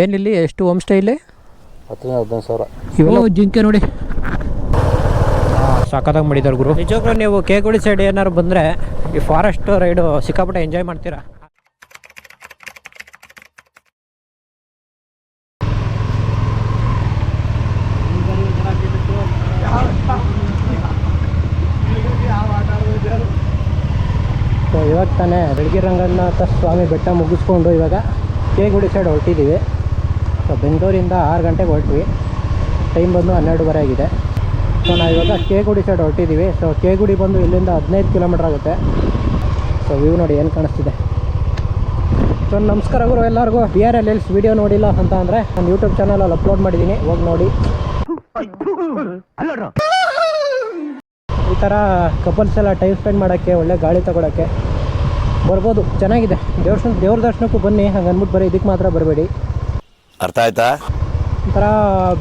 ಏನಿಲ್ಲಿ ಎಷ್ಟು home stay ಇಲ್ಲಿ? 10,000 ಇವೆಲ್ಲ ಜಿಂಕೆ ನೋಡಿ ಸಾಕಾದಾಗ ಮಾಡಿದ್ದಾರೆ ಗುರು. ನಿಜವಾಗ್ಲೂ ನೀವು ಕೇಗುಡಿ ಸೈಡ್ ಏನಾದ್ರು ಬಂದರೆ ಈ ಫಾರೆಸ್ಟ್ ರೈಡು ಸಿಕ್ಕಾಪಟ್ಟೆ ಎಂಜಾಯ್ ಮಾಡ್ತೀರಾ. ಸೊ ಇವಾಗ ತಾನೇ ಬೆಳಗ್ಗೆ ರಂಗನಾಥ ಸ್ವಾಮಿ ಬೆಟ್ಟ ಮುಗಿಸ್ಕೊಂಡು ಇವಾಗ ಕೇಗುಡಿ ಸೈಡ್ ಹೊರಟಿದ್ದೀವಿ. ಸೊ ಬೆಂಗಳೂರಿಂದ 6 ಗಂಟೆಗೆ ಹೊರಟ್ವಿ. ಟೈಮ್ ಬಂದು 12:30 ಆಗಿದೆ. ಸೊ ನಾವು ಇವಾಗ ಕೇಗುಡಿ ಸೈಡ್ ಹೊರಟಿದ್ದೀವಿ. ಸೊ ಕೇಗುಡಿ ಬಂದು ಇಲ್ಲಿಂದ 15 ಕಿಲೋಮೀಟ್ರ್ ಆಗುತ್ತೆ. ಸೊ ವ್ಯೂ ನೋಡಿ ಏನು ಕಾಣಿಸ್ತಿದೆ. ಸೊ ನಮಸ್ಕಾರ ಗುರು ಎಲ್ಲರಿಗೂ. BRLLs ವೀಡಿಯೋ ನೋಡಿಲ್ಲ ಅಂತ ಅಂದರೆ ನಾನು ಯೂಟ್ಯೂಬ್ ಚಾನಲಲ್ಲಿ ಅಪ್ಲೋಡ್ ಮಾಡಿದ್ದೀನಿ, ಹೋಗಿ ನೋಡಿ. ಈ ಥರ ಕಪಲ್ಸ್ ಎಲ್ಲ ಟೈಮ್ ಸ್ಪೆಂಡ್ ಮಾಡೋಕ್ಕೆ, ಒಳ್ಳೆ ಗಾಳಿ ತಗೊಳ್ಳೋಕ್ಕೆ ಬರ್ಬೋದು, ಚೆನ್ನಾಗಿದೆ. ದೇವ್ರ ದರ್ಶನಕ್ಕೂ ಬನ್ನಿ, ಹಂಗೆ ಅಂದ್ಬಿಟ್ಟು ಬರೀ ಇದಕ್ಕೆ ಮಾತ್ರ ಬರಬೇಡಿ. ಅರ್ಥ ಆಯ್ತಾ? ಒಂಥರ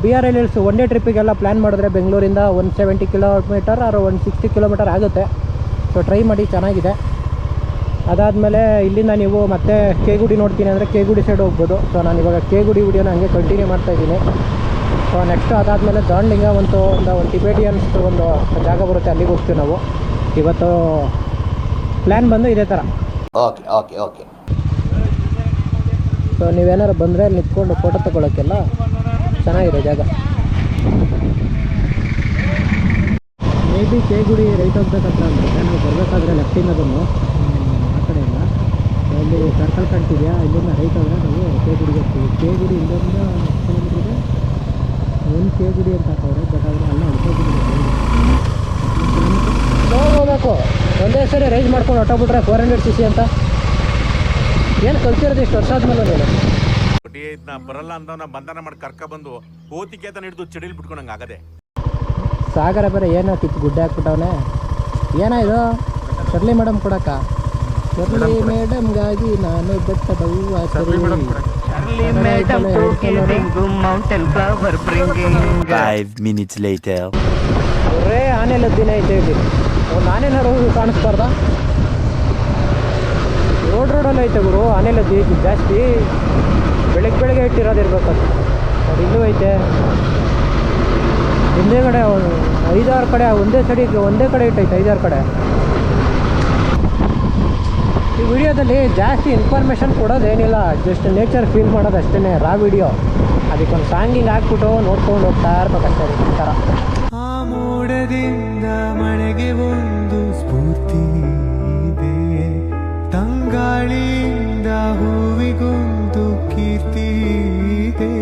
BRLLs ಒನ್ ಡೇ ಟ್ರಿಪ್ಪಿಗೆಲ್ಲ ಪ್ಲ್ಯಾನ್ ಮಾಡಿದ್ರೆ ಬೆಂಗಳೂರಿಂದ 170 ಕಿಲೋಮೀಟರ್ ಆರು 160 ಕಿಲೋಮೀಟರ್ ಆಗುತ್ತೆ. ಸೊ ಟ್ರೈ ಮಾಡಿ, ಚೆನ್ನಾಗಿದೆ. ಅದಾದಮೇಲೆ ಇಲ್ಲಿಂದ ನೀವು ಮತ್ತೆ ಕೇಗುಡಿ ನೋಡ್ತೀನಿ ಅಂದರೆ ಕೇಗುಡಿ ಸೈಡ್ ಹೋಗ್ಬೋದು. ಸೊ ನಾನು ಇವಾಗ ಕೇಗುಡಿ ವಿಡಿಯೋನ ಹಂಗೆ ಕಂಟಿನ್ಯೂ ಮಾಡ್ತಾಯಿದ್ದೀನಿ. ಸೊ ನೆಕ್ಸ್ಟ್ ಅದಾದಮೇಲೆ ದಾಂಡ್ಲಿಂಗ ಒಂದು ಟಿಬೇಟಿಯನ್ಸ್ ಒಂದು ಜಾಗ ಬರುತ್ತೆ, ಅಲ್ಲಿಗೆ ಹೋಗ್ತೀವಿ ನಾವು. ಇವತ್ತು ಪ್ಲ್ಯಾನ್ ಬಂದು ಇದೇ ಥರ. Okay okay okay. ಸೊ ನೀವೇನಾರು ಬಂದರೆ ಅಲ್ಲಿ ನಿಂತ್ಕೊಂಡು ಫೋಟೋ ತೊಗೊಳಕ್ಕೆಲ್ಲ ಚೆನ್ನಾಗಿದೆ ಜಾಗ. ಮೇ ಬಿ ಕೇಗುಡಿ ರೈಟ್ ಹೋಗ್ಬೇಕಂತ ಅಂದರೆ ನಾವು ಬರಬೇಕಾದ್ರೆ ಲೆಫ್ಟಿಂದ ಬಂದು ಆ ಕಡೆಯಿಂದ ಅಲ್ಲಿ ಸರ್ಕಲ್ ಕಾಣ್ತಿದೆಯಾ, ಇಲ್ಲಿಂದ ರೈಟ್ ಹೋದರೆ ನಾವು ಕೇಗುಡಿಗೆ ಹೋಗ್ತೀವಿ. ಕೇಗುಡಿ ಇಲ್ಲಿಂದ ಕಿಲೋಮೀಟ್ರಿಗೆ ಒಂದು ಕೇಗುಡಿ ಅಂತ ಹಾಕವ್ರೆ, ಬಟ್ ಆದರೆ ಅಲ್ಲ ಹೊರಟೋಗ್ಬಿಡಿ ಹೋಗ್ಬೇಕು. ಒಂದೇ ಸರಿ ರೈಸ್ ಮಾಡ್ಕೊಂಡು ಹೊಟ್ಟೋಗ್ಬಿಟ್ರೆ 400cc ಅಂತ ಏನು ಕಲ್ತಿರೋದು ಇಷ್ಟು ವರ್ಷ ಆದ್ಮೇಲೆ ನೀನು ಬರಲ್ಲ ಅಂತ ಬಂಧನ ಮಾಡಿ ಕರ್ಕೊಬಂದು ಕೋತಿಕೇತನ ಹಿಡಿದು ಚಡಿಲ್ ಬಿಟ್ಕೊಂಡಂಗೆ ಆಗದೆ. ಸಾಗರ ಬೇರೆ ಏನೋ ಕಿತ್ತು ಗುಡ್ಡೆ ಹಾಕ್ಬಿಟ್ಟವನೆ. ಏನಾಯ್ತು ಶರ್ಲಿ ಮೇಡಮ್ ಕೊಡಕ್ಕ? ಶರ್ಲಿ ಮೇಡಮ್ಗಾಗಿ ನಾನು ಬೆಟ್ಟದ ಹೂವು ಒರೇ ಆನೆಲ್ಲ ದಿನ ಐತೆ ಇಲ್ಲಿ. ಒಂದು ಆನೆನಾರು ಕಾಣಿಸ್ಬಾರ್ದ? ರೋಡಲ್ಲಿ ಐತೆ ಗುರು ಆನೆಲ್ಲ ಜಾಸ್ತಿ. ಬೆಳಗ್ಗೆ ಇಟ್ಟಿರೋದಿರ್ಬೇಕದು. ಅದು ಇಲ್ಲೂ ಐತೆ. ಒಂದೇ ಕಡೆ 5-6 ಕಡೆ ಒಂದೇ ಕಡೆ ಇಟ್ಟೈತೆ, 5-6 ಕಡೆ. ಈ ವಿಡಿಯೋದಲ್ಲಿ ಜಾಸ್ತಿ ಇನ್ಫಾರ್ಮೇಷನ್ ಕೊಡೋದೇನಿಲ್ಲ, ಜಸ್ಟ್ ನೇಚರ್ ಫೀಲ್ ಮಾಡೋದು ಅಷ್ಟೇ, ರಾ ವಿಡಿಯೋ. ಅದಕ್ಕೊಂದು ಸಾಂಗಿಂಗ್ ಹಾಕ್ಬಿಟ್ಟು ನೋಡ್ಕೊಂಡು ಹೋಗ್ತಾ ಇರ್ಬೇಕಷ್ಟೇ. ಈ ಥರ ಆ ಮೋಡದಿಂದ ಮಳೆಗೆ ಒಂದು ಸ್ಫೂರ್ತಿ ಇದೆ, ತಂಗಾಳಿಯಿಂದ ಹೂವಿಗೊಂದು ಕೀರ್ತಿ ಇದೆ,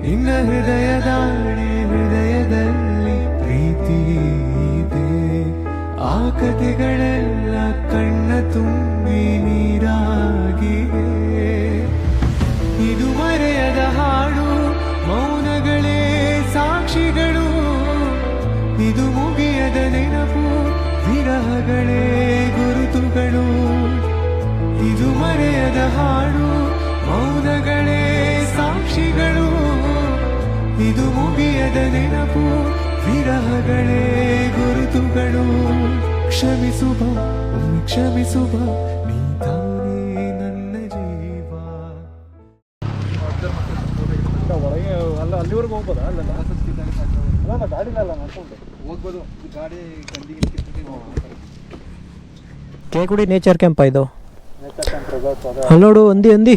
ನಿನ್ನ ಹೃದಯದಲ್ಲಿ ಪ್ರೀತಿ ಇದೆ, ಆ ಕಥೆಗಳೆಲ್ಲ ಕಣ್ಣ ತುಂಬಿ ನೀರಾಗಿದೆ. ಇದು ಮರೆಯದ ಹಾಡು, ಮೌನಗಳೇ ಸಾಕ್ಷಿಗಳು, ಇದು ಮುಗಿಯದ ನೆನಪು, ವಿರಹಗಳೇ ಗುರುತುಗಳು. ಇದು ಮರೆಯದ ಹಾಡು, ಮೌನಗಳೇ ಸಾಕ್ಷಿಗಳು, ಇದು ಮುಗಿಯದ ನೆನಪು, ವಿರಹಗಳೇ ಗುರುತುಗಳು. ಕ್ಷಮಿಸುವ ಕ್ಷಮಿಸುವ ನೀ ತಾನೇ ನನ್ನ ಜೀವ. ಒಳಗೆ ಅಲ್ಲಿವರೆಗೂ ಹೋಗ್ಬೋದಾ? ಅಲ್ಲ ಗಾಡಿನಲ್ಲ ಮಾಡ್ಕೊಂಡು ಹೋಗ್ಬೋದು. ಗಾಡಿ ಗಂದಿಗೆ ಕೇಗುಡಿ ನೇಚರ್ ಕ್ಯಾಂಪ ಇದು. ಅಲ್ಲಿ ನೋಡು ಹಂದಿ.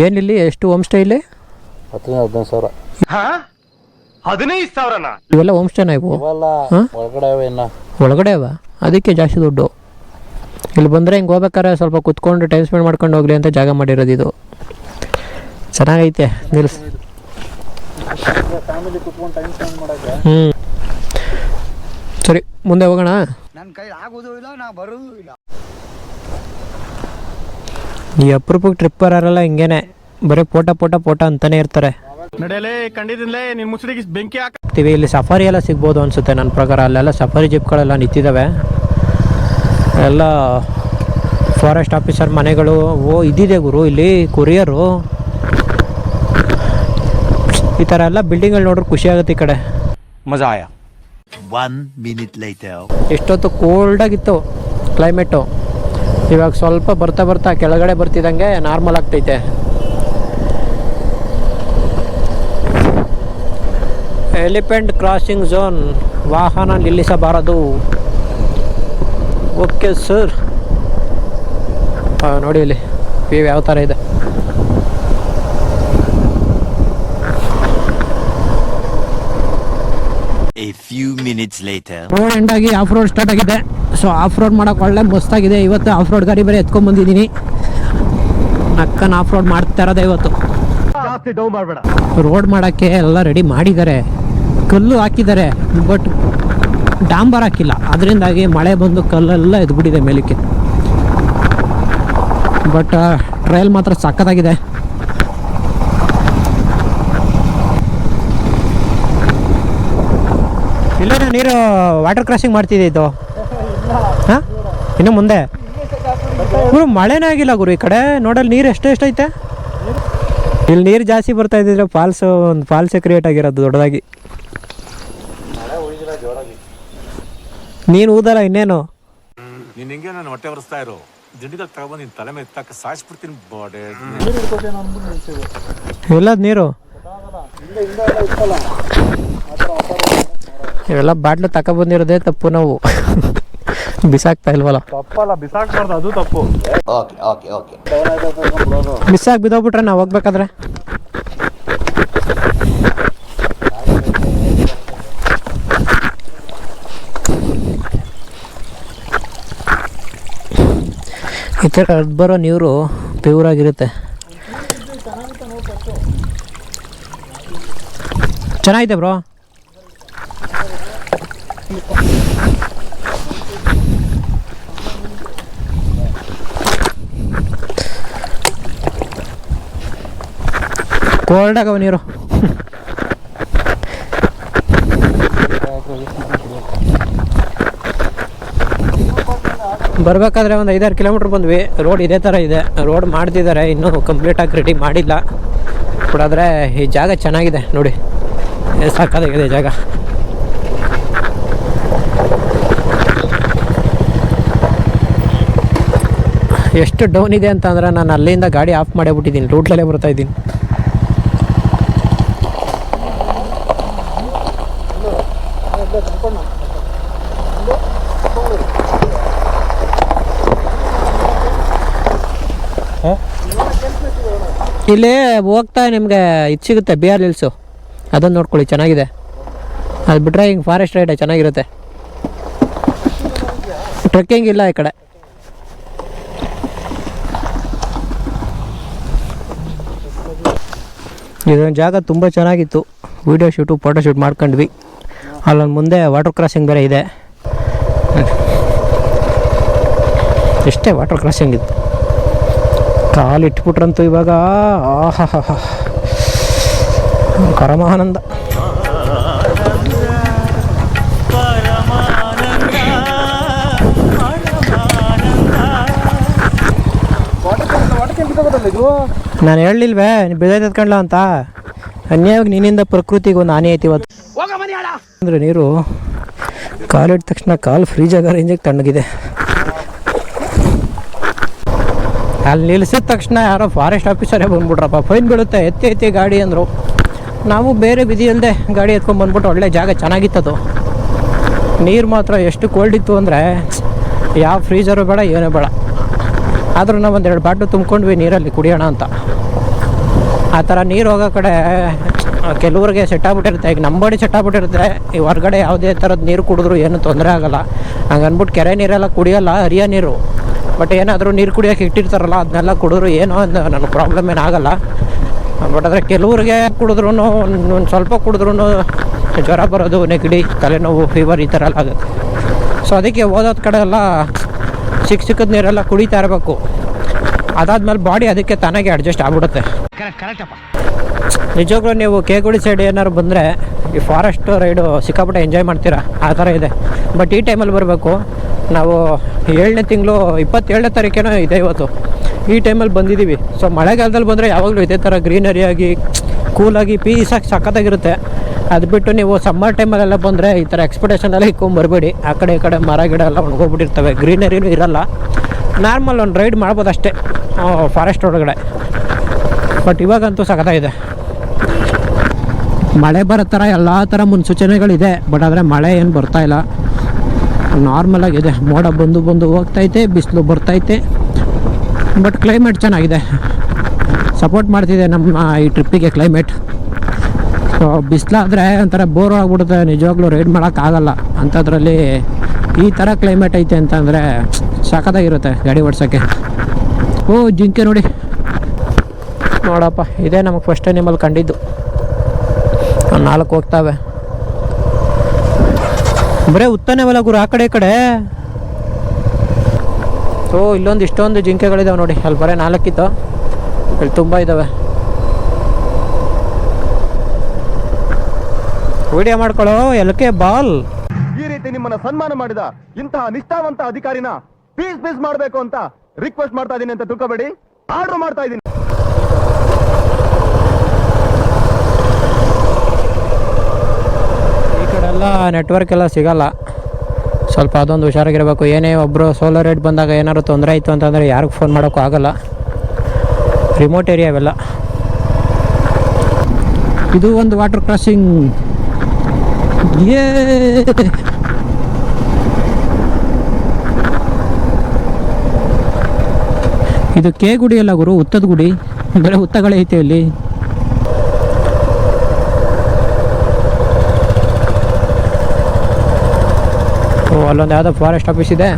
ಏನಿಲ್ಲಿ ಎಷ್ಟು ಹೋಮ್ ಸ್ಟೇ ಇಲ್ಲಿ? 15,000. 15,000? ಇವೆಲ್ಲ ಹೋಮ್ ಸ್ಟೇನಾ ಇವು? ಒಳಗಡೆ ಅವ, ಅದಕ್ಕೆ ಜಾಸ್ತಿ ದುಡ್ಡು. ಇಲ್ಲಿ ಬಂದರೆ ಹಿಂಗೆ ಹೋಗ್ಬೇಕಾರೆ ಸ್ವಲ್ಪ ಕುತ್ಕೊಂಡು ಟೈಮ್ ಸ್ಪೆಂಡ್ ಮಾಡ್ಕೊಂಡು ಹೋಗ್ಲಿ ಅಂತ ಜಾಗ ಮಾಡಿರೋದು ಇದು. ಚೆನ್ನಾಗೈತೆ ನಿಲ್ಸ್. ಸರಿ ಮುಂದೆ ಹೋಗೋಣ. ನನ್ನ ಕೈ ಆಗೋದು ಇಲ್ಲ, ನಾ ಬರೋದು ಇಲ್ಲ. ಈ ಅಪರೂಪಕ್ಕೆ ಟ್ರಿಪ್ ಬರೋರೆಲ್ಲ ಹಿಂಗೇನೆ, ಬರೀ ಫೋಟೋ ಅಂತಾನೆ ಇರ್ತಾರೆ. ನಡೆಯಲೇ ಕಂಡಿದ್ದಿಲ್ಲೇ ನಿನ್ ಮುಸುಡಿಗೆ ಬೆಂಕಿ ಹಾಕ್ತೀವಿ. ಇಲ್ಲಿ ಸಫಾರಿ ಎಲ್ಲ ಸಿಗ್ಬೋದು ಅನ್ಸುತ್ತೆ ನನ್ನ ಪ್ರಕಾರ. ಅಲ್ಲೆಲ್ಲ ಸಫಾರಿ ಜಿಪ್ಗಳೆಲ್ಲ ನಿಂತಿದ್ದಾವೆ. ಎಲ್ಲ ಫಾರೆಸ್ಟ್ ಆಫೀಸರ್ ಮನೆಗಳು. ಇದಿದೆ ಗುರು ಇಲ್ಲಿ ಕೊರಿಯರು. ಈ ಥರ ಎಲ್ಲ ಬಿಲ್ಡಿಂಗ್ಗಳು ನೋಡ್ರೆ ಖುಷಿ ಆಗುತ್ತೆ ಈ ಕಡೆ. ಮಜಾ ಆಯ. 1 minute later. ಎಷ್ಟೊತ್ತು ಕೋಲ್ಡಾಗಿತ್ತು ಕ್ಲೈಮೇಟು. ಇವಾಗ ಸ್ವಲ್ಪ ಬರ್ತಾ ಬರ್ತಾ ಕೆಳಗಡೆ ಬರ್ತಿದ್ದಂಗೆ ನಾರ್ಮಲ್ ಆಗ್ತೈತೆ. ಎಲಿಫೆಂಟ್ ಕ್ರಾಸಿಂಗ್ ಝೋನ್, ವಾಹನ ನಿಲ್ಲಿಸಬಾರದು. Okay sir. ನೋಡಿ ಇಲ್ಲಿ ವ್ಯೂ ಯಾವ ಥರ ಇದೆ. A few minutes later. Road end ಆಗಿ ಆಫ್ ರೋಡ್ ಸ್ಟಾರ್ಟ್ ಆಗಿದೆ. ಸೊ ಆಫ್ ರೋಡ್ ಮಾಡೋಕೆ ಒಳ್ಳೆ ಮಸ್ತಾಗಿದೆ. ಇವತ್ತು ಆಫ್ ರೋಡ್ ಗಾಡಿ ಬೇರೆ ಎತ್ಕೊಂಡ್ಬಂದಿದ್ದೀನಿ. ನಕ್ಕನ್ ಆಫ್ ರೋಡ್ ಮಾಡ್ತಾ ಇರೋದೇ ಇವತ್ತು. ರೋಡ್ ಮಾಡೋಕ್ಕೆ ಎಲ್ಲ ರೆಡಿ ಮಾಡಿದ್ದಾರೆ, ಕಲ್ಲು ಹಾಕಿದ್ದಾರೆ, ಬಟ್ ಡಾಂಬರ್ ಹಾಕಿಲ್ಲ. ಅದರಿಂದಾಗಿ ಮಳೆ ಬಂದು ಕಲ್ಲೆಲ್ಲ ಎದ್ಬಿಟ್ಟಿದೆ ಮೇಲಕ್ಕೆ. ಬಟ್ ಟ್ರಯಲ್ ಮಾತ್ರ ಸಖತ್ತಾಗಿದೆ. ಇಲ್ಲ ನೀರು ವಾಟರ್ ಕ್ರಾಸಿಂಗ್ ಮಾಡ್ತಿದ್ದು ಹಾಂ, ಇನ್ನು ಮುಂದೆ ಗುರು ಮಳೆನೇ ಆಗಿಲ್ಲ ಗುರು. ಈ ಕಡೆ ನೋಡಲ್ಲಿ ನೀರು ಎಷ್ಟೈತೆ. ಇಲ್ಲಿ ನೀರು ಜಾಸ್ತಿ ಬರ್ತಾ ಇದ್ದಿದ್ರೆ ಒಂದು ಫಾಲ್ಸೇ ಕ್ರಿಯೇಟ್ ಆಗಿರೋದು ದೊಡ್ಡದಾಗಿ. ನೀನು ಊದಲ್ಲ ಇನ್ನೇನು. ನೀನ್ ಹಿಂಗೆ ನಾನು ಹೊಟ್ಟೆ ಒರೆಸ್ತಾ ಇರೋ ದಿಂಡಿದಾಗ ತಗೊಬಂದು ನಿನ್ ತಲೆ ಮೇಲೆ ತಕ್ಕ ಸಾಯಿಸ್ಬಿಡ್ತೀನಿ ಬಾಡೆ. ಎಲ್ಲದ ನೀರು ಇವೆಲ್ಲ ಬಾಟ್ಲು ತಗೊಬಂದಿರೋದೇ ತಪ್ಪು. ನಾವು ಬಿಸಾಕ್ತಾ ಇಲ್ವಲ್ಲ. ತಪ್ಪಲ್ಲ, ಬಿಸಾಕ್ಬಾರ್ದು, ಅದು ತಪ್ಪು. Okay okay okay. ಬಿಸಾಕ್ ಬಿದ್ದೋಗ್ಬಿಟ್ರೆ ನಾವು ಹೋಗ್ಬೇಕಾದ್ರೆ. ಈ ಥರ ಅರ್ಧ ಬರೋ ನೀರು ಪ್ಯೂರ್ ಆಗಿರುತ್ತೆ. ಚೆನ್ನಾಗಿದೆ ಬ್ರೋ. ಕೋಲ್ಡ್ ಆಗವ ನೀರು. ಬರಬೇಕಾದ್ರೆ ಒಂದು 5-6 ಕಿಲೋಮೀಟ್ರ್ ಬಂದ್ವಿ. ರೋಡ್ ಇದೇ ಥರ ಇದೆ. ರೋಡ್ ಮಾಡ್ತಿದ್ದಾರೆ, ಇನ್ನೂ ಕಂಪ್ಲೀಟಾಗಿ ರೆಡಿ ಮಾಡಿಲ್ಲ. ಕೊಡಾದರೆ ಈ ಜಾಗ ಚೆನ್ನಾಗಿದೆ ನೋಡಿ, ಸಾಕಾಗಿದೆ ಜಾಗ. ಎಷ್ಟು ಡೌನ್ ಇದೆ ಅಂತಂದ್ರೆ ನಾನು ಅಲ್ಲಿಂದ ಗಾಡಿ ಆಫ್ ಮಾಡಿಬಿಟ್ಟಿದ್ದೀನಿ, ರೂಟ್ಲಲ್ಲೇ ಬರ್ತಾ ಇದ್ದೀನಿ. ಇಲ್ಲಿ ಹೋಗ್ತಾ ನಿಮಗೆ ಇದು ಸಿಗುತ್ತೆ, BR ಹಿಲ್ಸು, ಅದನ್ನು ನೋಡ್ಕೊಳ್ಳಿ, ಚೆನ್ನಾಗಿದೆ. ಅದು ಬಿಟ್ಟರೆ ಹಿಂಗೆ ಫಾರೆಸ್ಟ್ ರೈಡ್ ಚೆನ್ನಾಗಿರುತ್ತೆ. ಟ್ರೆಕ್ಕಿಂಗ್ ಇಲ್ಲ ಈ ಕಡೆ. ಇದೊಂದು ಜಾಗ ತುಂಬ ಚೆನ್ನಾಗಿತ್ತು. ವೀಡಿಯೋ ಶೂಟು ಫೋಟೋ ಶೂಟ್ ಮಾಡ್ಕೊಂಡ್ವಿ. ಅಲ್ಲೊಂದು ಮುಂದೆ ವಾಟರ್ ಕ್ರಾಸಿಂಗ್ ಬೇರೆ ಇದೆ. ಇಷ್ಟೇ ವಾಟರ್ ಕ್ರಾಸಿಂಗ್ ಇತ್ತು. ಕಾಲು ಇಟ್ಬಿಟ್ರಂತೂ ಇವಾಗ ಆಹಾ ಪರಮಾನಂದ. ನಾನು ಹೇಳಿಲ್ವೇ ನೀವು ಬಿದ್ದೈತದ್ಕಂಡ್ಲ ಅಂತ. ಅನ್ಯಾಯವಾಗಿ ನಿನ್ನಿಂದ ಪ್ರಕೃತಿಗೆ ಒಂದು ಹಾನಿ ಐತಿ ಇವತ್ತು. ಅಂದರೆ ನೀರು ಕಾಲಿಟ್ಟ ತಕ್ಷಣ ಕಾಲು ಫ್ರೀಜ್ ಆಗೋ ರೇಂಜಿಗೆ ತಣ್ಣಗಿದೆ. ಅಲ್ಲಿ ನಿಲ್ಲಿಸಿದ ತಕ್ಷಣ ಯಾರೋ ಫಾರೆಸ್ಟ್ ಆಫೀಸರೇ ಬಂದ್ಬಿಟ್ರಪ್ಪ, ಫೈನ್ ಬೀಳುತ್ತೆ, ಎತ್ತಿ ಗಾಡಿ ಅಂದರು. ನಾವು ಬೇರೆ ವಿಧಿ ಇಲ್ಲದೆ ಗಾಡಿ ಎತ್ಕೊಂಡು ಬಂದ್ಬಿಟ್ಟು ಒಳ್ಳೆ ಜಾಗ ಚೆನ್ನಾಗಿತ್ತದು. ನೀರು ಮಾತ್ರ ಎಷ್ಟು ಕೋಲ್ಡ್ ಇತ್ತು ಅಂದರೆ ಯಾವ ಫ್ರೀಜರು ಬೇಡ, ಏನೂ ಬೇಡ. ಆದರೂ ನಾವು ಒಂದೆರಡು ಬಾಟ್ಲು ತುಂಬ್ಕೊಂಡ್ವಿ ನೀರಲ್ಲಿ ಕುಡಿಯೋಣ ಅಂತ. ಆ ಥರ ನೀರು ಹೋಗೋ ಕಡೆ ಕೆಲವ್ರಿಗೆ ಸೆಟ್ ಆಗ್ಬಿಟ್ಟಿರುತ್ತೆ. ಈಗ ನಮ್ಮ ಬಾಡಿ ಸೆಟ್ ಆಗ್ಬಿಟ್ಟಿರುತ್ತೆ. ಈ ಹೊರಗಡೆ ಯಾವುದೇ ಥರದ ನೀರು ಕುಡಿದ್ರು ಏನೂ ತೊಂದರೆ ಆಗೋಲ್ಲ. ಹಂಗೆ ಅಂದ್ಬಿಟ್ಟು ಕೆರೆ ನೀರೆಲ್ಲ ಕುಡಿಯೋಲ್ಲ, ಹರಿಯೋ ನೀರು. ಬಟ್ ಏನಾದರೂ ನೀರು ಕುಡಿಯೋಕೆ ಇಟ್ಟಿರ್ತಾರಲ್ಲ ಅದನ್ನೆಲ್ಲ ಕುಡಿದ್ರು ಏನೋ ನನಗೆ ಪ್ರಾಬ್ಲಮ್ ಏನಾಗಲ್ಲ. ಬಟ್ ಆದರೆ ಕೆಲವ್ರಿಗೆ ಕುಡಿದ್ರೂ ಒಂದು ಸ್ವಲ್ಪ ಕುಡಿದ್ರೂ ಜ್ವರ ಬರೋದು, ನೆಗಡಿ, ತಲೆನೋವು, ಫೀವರ್ ಈ ಥರ ಎಲ್ಲ ಆಗುತ್ತೆ. ಸೊ ಅದಕ್ಕೆ ಓದೋದ ಕಡೆ ಎಲ್ಲ ಸಿಕ್ಕದ ನೀರೆಲ್ಲ ಕುಡಿತಾ ಇರಬೇಕು. ಅದಾದ್ಮೇಲೆ ಬಾಡಿ ಅದಕ್ಕೆ ತಾನಾಗೆ ಅಡ್ಜಸ್ಟ್ ಆಗ್ಬಿಡುತ್ತೆ. ನಿಜವಾಗ್ಲೂ ನೀವು ಕೇಗುಡಿ ಸೈಡ್ ಏನಾದ್ರು ಬಂದರೆ ಈ ಫಾರೆಸ್ಟ್ ರೈಡು ಸಿಕ್ಕಾಪಟ್ಟೆ ಎಂಜಾಯ್ ಮಾಡ್ತೀರಾ, ಆ ಥರ ಇದೆ. ಬಟ್ ಈ ಟೈಮಲ್ಲಿ ಬರಬೇಕು. ನಾವು 7ನೇ ತಿಂಗಳು 27ನೇ ತಾರೀಕೇನೋ ಇದೆ ಇವತ್ತು. ಈ ಟೈಮಲ್ಲಿ ಬಂದಿದ್ದೀವಿ. ಸೊ ಮಳೆಗಾಲದಲ್ಲಿ ಬಂದರೆ ಯಾವಾಗಲೂ ಇದೇ ಥರ ಗ್ರೀನರಿಯಾಗಿ ಕೂಲಾಗಿ ಪೀಸಾಗಿ ಸಖತ್ತಾಗಿರುತ್ತೆ. ಅದು ಬಿಟ್ಟು ನೀವು ಸಮ್ಮರ್ ಟೈಮಲ್ಲೆಲ್ಲ ಬಂದರೆ ಈ ಥರ ಎಕ್ಸ್ಪೆಕ್ಟೇಷನ್ ಎಲ್ಲ ಇಕ್ಕೊಂಬರ್ಬೇಡಿ. ಆ ಕಡೆ ಈ ಕಡೆ ಮರ ಗಿಡ ಎಲ್ಲ ಒಣಗೋಗ್ಬಿಟ್ಟಿರ್ತವೆ, ಗ್ರೀನರಿನೂ ಇರಲ್ಲ. ನಾರ್ಮಲ್ ಒಂದು ರೈಡ್ ಮಾಡ್ಬೋದು ಅಷ್ಟೇ ಫಾರೆಸ್ಟ್ ಒಳಗಡೆ. ಬಟ್ ಇವಾಗಂತೂ ಸಖತ್ತಾಗಿದೆ. ಮಳೆ ಬರೋ ಥರ ಎಲ್ಲ ಥರ ಮುನ್ಸೂಚನೆಗಳಿದೆ, ಬಟ್ ಆದರೆ ಮಳೆ ಏನು ಬರ್ತಾಯಿಲ್ಲ. ನಾರ್ಮಲಾಗಿದೆ, ಮೋಡ ಬಂದು ಹೋಗ್ತೈತೆ, ಬಿಸಿಲು ಬರ್ತೈತೆ. ಬಟ್ ಕ್ಲೈಮೇಟ್ ಚೆನ್ನಾಗಿದೆ, ಸಪೋರ್ಟ್ ಮಾಡ್ತಿದೆ ನಮ್ಮ ಈ ಟ್ರಿಪ್ಪಿಗೆ ಕ್ಲೈಮೇಟ್. ಸೊ ಬಿಸಿಲಾದರೆ ಒಂಥರ ಬೋರ್ ಆಗಿಬಿಡುತ್ತೆ, ನಿಜವಾಗ್ಲೂ ರೈಡ್ ಮಾಡೋಕ್ಕಾಗಲ್ಲ. ಅಂಥದ್ರಲ್ಲಿ ಈ ಥರ ಕ್ಲೈಮೇಟ್ ಐತೆ ಅಂತಂದರೆ ಸಖತ್ತಾಗಿರುತ್ತೆ ಗಾಡಿ ಓಡ್ಸೋಕ್ಕೆ. ಜಿಂಕೆ ನೋಡಿ, ನೋಡಪ್ಪ, ಇದೇ ನಮಗೆ ಫಸ್ಟ್ ಟೈಮಲ್ಲಿ ಕಂಡಿದ್ದು. 4 ಹೋಗ್ತಾವೆ, ಬರೀ ಉತ್ತಾನೆವಲ್ಲ ಗುರು ಆ ಕಡೆ ಈ ಕಡೆ. ಇಲ್ಲೊಂದು ಇಷ್ಟೊಂದು ಜಿಂಕೆಗಳಿದಾವೆ ನೋಡಿ, ಅಲ್ಲಿ ಬರೀ 4 ಇತ್ತು, ಇಲ್ಲಿ ತುಂಬ ಇದ್ದಾವೆ. ವಿಡಿಯೋ ಮಾಡ್ಕೊಳ್ಳೋ ಎಲ್ಕೆ ಬಾಲ್. ಈ ರೀತಿ ನಿಮ್ಮನ್ನ ಸನ್ಮಾನ ಮಾಡಿದ ಇಂತಹ ನಿಷ್ಠಾವಂತ ಅಧಿಕಾರಿನ ಪೀಸ್ ಮಾಡಬೇಕು ಅಂತ ರಿಕ್ವೆಸ್ಟ್ ಮಾಡ್ತಾ ಇದೀನಿ ಅಂತ ತಿಳ್ಕೊಬೇಡಿ, ಆರ್ಡರ್ ಮಾಡ್ತಾ ಇದೀನಿ. ಈ ಕಡೆ ಎಲ್ಲ ನೆಟ್ವರ್ಕ್ ಎಲ್ಲ ಸಿಗಲ್ಲ, ಸ್ವಲ್ಪ ಅದೊಂದು ಹುಷಾರಾಗಿರಬೇಕು. ಏನೇ ಒಬ್ಬರು ಸೋಲೋ ರೈಡ್ ಬಂದಾಗ ಏನಾದ್ರು ತೊಂದರೆ ಆಯಿತು ಅಂತಂದರೆ ಯಾರಿಗೂ ಫೋನ್ ಮಾಡೋಕ್ಕೂ ಆಗಲ್ಲ, ರಿಮೋಟ್ ಏರಿಯಾ ಅವೆಲ್ಲ. ಇದು ಒಂದು ವಾಟರ್ ಕ್ರಾಸಿಂಗ್. ಇದು ಕೆ ಗುಡಿ ಅಲ್ಲ ಗುರು, ಉತ್ತದ ಗುಡಿ. ಬರೀ ಉತ್ತಗಳೇ ಐತೆ ಇಲ್ಲಿ. ಅಲ್ಲೊಂದು ಯಾವುದೋ ಫಾರೆಸ್ಟ್ ಆಫೀಸ್ ಇದೆ.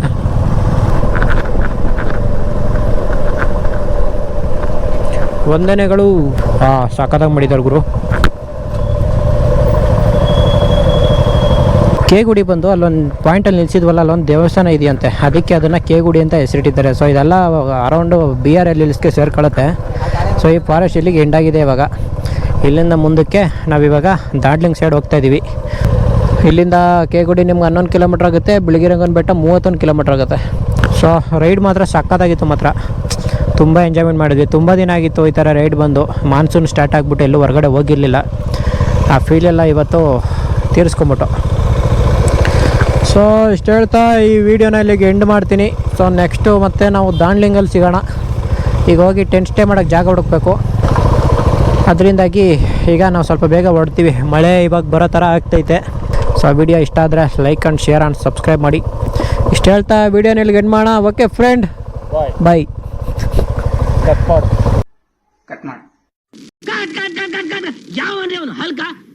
ವಂದನೆಗಳು. ಸಖತ್ತಾಗಿ ಮಾಡಿದ್ದಾರೆ ಗುರು. ಕೆ ಗುಡಿ ಬಂದು ಅಲ್ಲೊಂದು ಪಾಯಿಂಟಲ್ಲಿ ನಿಲ್ಸಿದ್ವಲ್ಲ, ಅಲ್ಲೊಂದು ದೇವಸ್ಥಾನ ಇದೆಯಂತೆ, ಅದಕ್ಕೆ ಅದನ್ನು ಕೆ ಗುಡಿ ಅಂತ ಹೆಸರಿಟ್ಟಿದ್ದಾರೆ. ಸೊ ಇದೆಲ್ಲ ಅರೌಂಡು BRL ಹಿಲ್ಸ್ಗೆ ಸೇರ್ಕೊಳ್ಳುತ್ತೆ. ಸೊ ಈ ಫಾರೆಸ್ಟ್ ಇಲ್ಲಿಗೆ ಎಂಡಾಗಿದೆ. ಇವಾಗ ಇಲ್ಲಿಂದ ಮುಂದಕ್ಕೆ ನಾವಿವಾಗ ದಾಂಡ್ಲಿಂಗ್ ಸೈಡ್ ಹೋಗ್ತಾ ಇದ್ದೀವಿ. ಇಲ್ಲಿಂದ ಕೆ ಗುಡಿ ನಿಮ್ಗೆ 11 ಕಿಲೋಮೀಟ್ರ್ ಆಗುತ್ತೆ, ಬಿಳಿಗಿರಂಗನ ಬೆಟ್ಟ 31 ಕಿಲೋಮೀಟ್ರ್ ಆಗುತ್ತೆ. ಸೊ ರೈಡ್ ಮಾತ್ರ ಸಖತ್ತಾಗಿತ್ತು, ಮಾತ್ರ ತುಂಬ ಎಂಜಾಯ್ಮೆಂಟ್ ಮಾಡಿದ್ವಿ. ತುಂಬ ದಿನ ಆಗಿತ್ತು ಈ ಥರ ರೈಡ್ ಬಂದು. ಮಾನ್ಸೂನ್ ಸ್ಟಾರ್ಟ್ ಆಗಿಬಿಟ್ಟು ಎಲ್ಲೂ ಹೊರಗಡೆ ಹೋಗಿರಲಿಲ್ಲ. ಆ ಫೀಲೆಲ್ಲ ಇವತ್ತು ತೀರಿಸ್ಕೊಂಬಿಟ್ಟು. ಸೊ ಇಷ್ಟು ಹೇಳ್ತಾ ಈ ವಿಡಿಯೋನ ಇಲ್ಲಿಗೆ ಎಂಡ್ ಮಾಡ್ತೀನಿ. ಸೊ ನೆಕ್ಸ್ಟು ಮತ್ತೆ ನಾವು ದಾಂಡ್ಲಿಂಗಲ್ಲಿ ಸಿಗೋಣ. ಈಗ ಹೋಗಿ ಟೆಂಟ್ ಸ್ಟೇ ಮಾಡೋಕ್ಕೆ ಜಾಗ ಹುಡುಕಬೇಕು. ಅದರಿಂದಾಗಿ ಈಗ ನಾವು ಸ್ವಲ್ಪ ಬೇಗ ಹೊರಡ್ತೀವಿ. ಮಳೆ ಇವಾಗ ಬರೋ ಥರ ಆಗ್ತೈತೆ. ಸೊ ವಿಡಿಯೋ ಇಷ್ಟ ಆದರೆ like and share and subscribe ಮಾಡಿ. ಇಷ್ಟು ಹೇಳ್ತಾ ವಿಡಿಯೋನ ಇಲ್ಲಿಗೆ ಎಂಡ್ ಮಾಡೋಣ. ಓಕೆ ಫ್ರೆಂಡ್, ಬಾಯ್. ಕಟ್ ಮಾಡಿ.